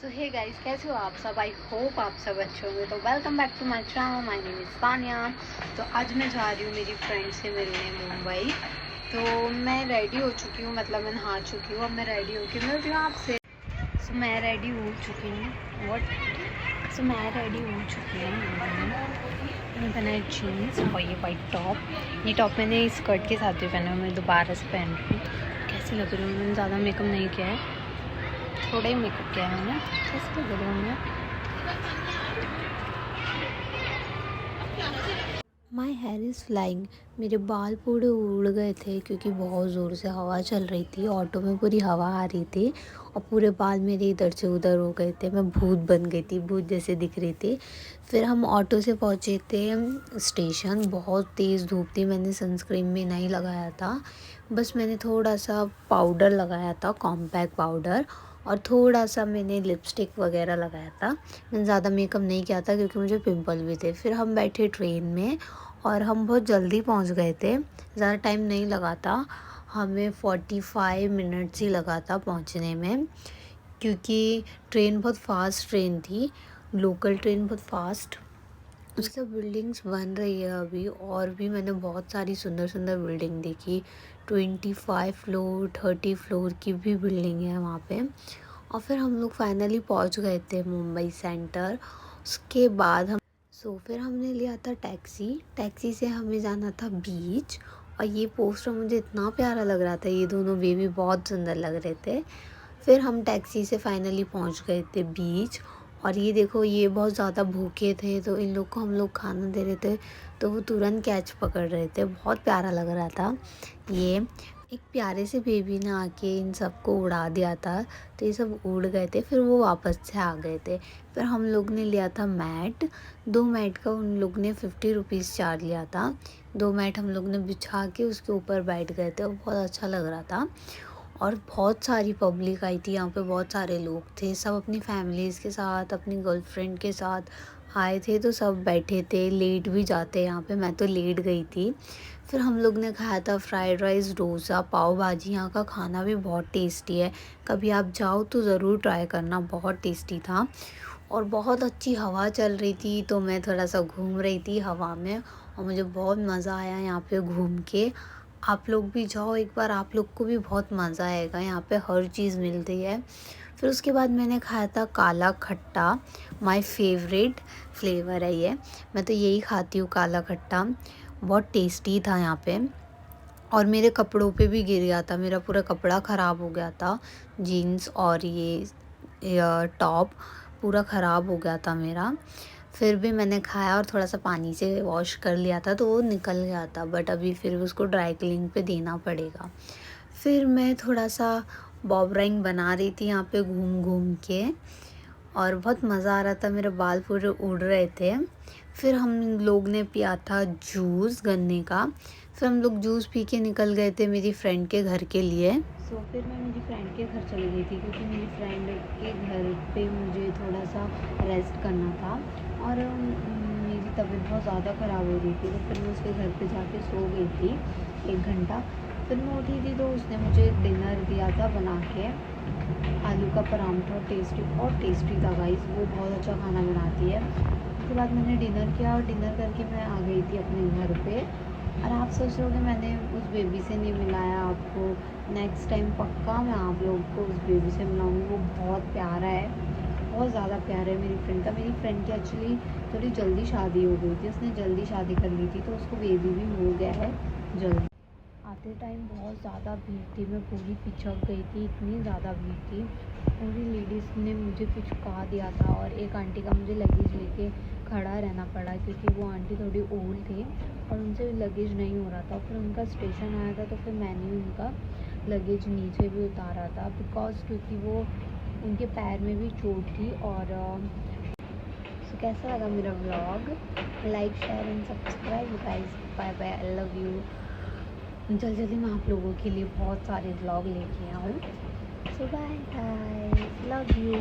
सो hey guys, कैसे हो आप सब? आई होप आप सब अच्छे होंगे। तो welcome back to my channel. My name is Tania. तो आज मैं जा रही हूँ मेरी फ्रेंड से मिलने मुंबई। तो मैं रेडी हो चुकी हूँ, मतलब मैं नहा चुकी हूँ। अब मैं रेडी होके मिल रही हूँ आपसे। सो मैं रेडी हो चुकी हूँ। मैं रेडी हो चुकी हूँ। मैंने पहना है जीन्स और ये वाइट टॉप। ये टॉप मैंने स्कर्ट के साथ भी पहना है, मैं दोबारा से पहन रही हूँ। कैसी लग रही हूँ? मैंने ज़्यादा मेकअप नहीं किया है, थोड़ा ही मेकअप किया है मैंने। कैसे लग रही हूँ मैं? My here is flying. मेरे बाल पूरे उड़ गए थे क्योंकि बहुत ज़ोर से हवा चल रही थी। ऑटो में पूरी हवा आ रही थी और पूरे बाल मेरे इधर से उधर हो गए थे। मैं भूत बन गई थी, भूत जैसे दिख रही थी। फिर हम ऑटो से पहुँचे थे स्टेशन। बहुत तेज़ धूप थी। मैंने सनस्क्रीन भी नहीं लगाया था, बस मैंने थोड़ा सा पाउडर लगाया था, कॉम्पैक्ट पाउडर, और थोड़ा सा मैंने लिपस्टिक वगैरह लगाया था। मैंने ज़्यादा मेकअप नहीं किया था क्योंकि मुझे पिंपल भी थे। फिर हम बैठे ट्रेन में और हम बहुत जल्दी पहुंच गए थे। ज़्यादा टाइम नहीं लगा था, हमें 45 मिनट्स ही लगा था पहुंचने में, क्योंकि ट्रेन बहुत फास्ट ट्रेन थी, लोकल ट्रेन बहुत फास्ट। ये सब बिल्डिंग्स बन रही है अभी, और भी मैंने बहुत सारी सुंदर सुंदर बिल्डिंग देखी। 25 फ्लोर 30 फ्लोर की भी बिल्डिंग है वहाँ पे। और फिर हम लोग फाइनली पहुँच गए थे मुंबई सेंटर। उसके बाद फिर हमने लिया था टैक्सी से हमें जाना था बीच। और ये पोस्टर मुझे इतना प्यारा लग रहा था, ये दोनों बेबी बहुत सुंदर लग रहे थे। फिर हम टैक्सी से फाइनली पहुंच गए थे बीच। और ये देखो, ये बहुत ज़्यादा भूखे थे तो इन लोग को हम लोग खाना दे रहे थे, तो वो तुरंत कैच पकड़ रहे थे। बहुत प्यारा लग रहा था। ये एक प्यारे से बेबी ने आके इन सबको उड़ा दिया था, तो ये सब उड़ गए थे। फिर वो वापस से आ गए थे। फिर हम लोग ने लिया था मैट। 2 मैट का उन लोग ने 50 रुपीज़ चार्ज लिया था। 2 मैट हम लोग ने बिछा के उसके ऊपर बैठ गए थे और बहुत अच्छा लग रहा था। और बहुत सारी पब्लिक आई थी यहाँ पे, बहुत सारे लोग थे, सब अपनी फैमिलीज़ के साथ, अपनी गर्लफ्रेंड के साथ आए थे, तो सब बैठे थे। लेट भी जाते यहाँ पे, मैं तो लेट गई थी। फिर हम लोग ने खाया था फ्राइड राइस, डोसा, पाव भाजी। यहाँ का खाना भी बहुत टेस्टी है, कभी आप जाओ तो ज़रूर ट्राई करना, बहुत टेस्टी था। और बहुत अच्छी हवा चल रही थी, तो मैं थोड़ा सा घूम रही थी हवा में और मुझे बहुत मज़ा आया यहाँ पे घूम के। आप लोग भी जाओ एक बार, आप लोग को भी बहुत मज़ा आएगा। यहाँ पे हर चीज़ मिलती है। फिर उसके बाद मैंने खाया था काला खट्टा। माय फेवरेट फ्लेवर है ये, मैं तो यही खाती हूँ, काला खट्टा। बहुत टेस्टी था यहाँ पे। और मेरे कपड़ों पे भी गिर गया था, मेरा पूरा कपड़ा ख़राब हो गया था। जीन्स और ये टॉप पूरा ख़राब हो गया था मेरा। फिर भी मैंने खाया और थोड़ा सा पानी से वॉश कर लिया था, तो वो निकल गया था, बट अभी फिर उसको ड्राई क्लीन पे देना पड़ेगा। फिर मैं थोड़ा सा बॉब रिंग बना रही थी यहाँ पे घूम घूम के, और बहुत मज़ा आ रहा था, मेरे बाल पूरे उड़ रहे थे। फिर हम लोग ने पिया था जूस गन्ने का। फिर हम लोग जूस पी के निकल गए थे मेरी फ्रेंड के घर के लिए। फिर मैं मेरी फ्रेंड के घर चली गई थी क्योंकि मेरी फ्रेंड के घर पे मुझे थोड़ा सा रेस्ट करना था, और मेरी तबीयत बहुत ज़्यादा ख़राब हो रही थी। तो फिर मैं उसके घर पे जाके सो गई थी 1 घंटा। फिर मैं उठी थी तो उसने मुझे डिनर दिया था बना के, आलू का परांठा, टेस्टी था गाइस, वो बहुत अच्छा खाना बनाती है। उसके बाद मैंने डिनर किया और डिनर करके मैं आ गई थी अपने घर पे। और आप सोच रहे हो कि मैंने उस बेबी से नहीं मिलाया आपको, नेक्स्ट टाइम पक्का मैं आप लोग को उस बेबी से मिलाऊंगी। वो बहुत प्यारा है, बहुत ज़्यादा प्यारा है मेरी फ्रेंड का। मेरी फ्रेंड की एक्चुअली थोड़ी जल्दी शादी हो गई थी, उसने जल्दी शादी कर ली थी, तो उसको बेबी भी हो गया है जल्दी। आते टाइम बहुत ज़्यादा भीड़ थी, मैं पूरी पिछक गई थी, इतनी ज़्यादा भीड़ थी। पूरी लेडीज़ ने मुझे पिचका दिया था, और एक आंटी का मुझे लगेज लेके खड़ा रहना पड़ा क्योंकि वो आंटी थोड़ी ओल्ड थी और उनसे लगेज नहीं हो रहा था। फिर उनका स्टेशन आया था तो फिर मैंने उनका लगेज नीचे भी उतारा था, क्योंकि वो उनके पैर में भी चोट थी। और कैसा लगा मेरा vlog? Like, share and subscribe guys. Bye bye, I love you. जल्दी मैं आप लोगों के लिए बहुत सारे व्लॉग लेके आऊँ। सो बाय गाइस, लव यू।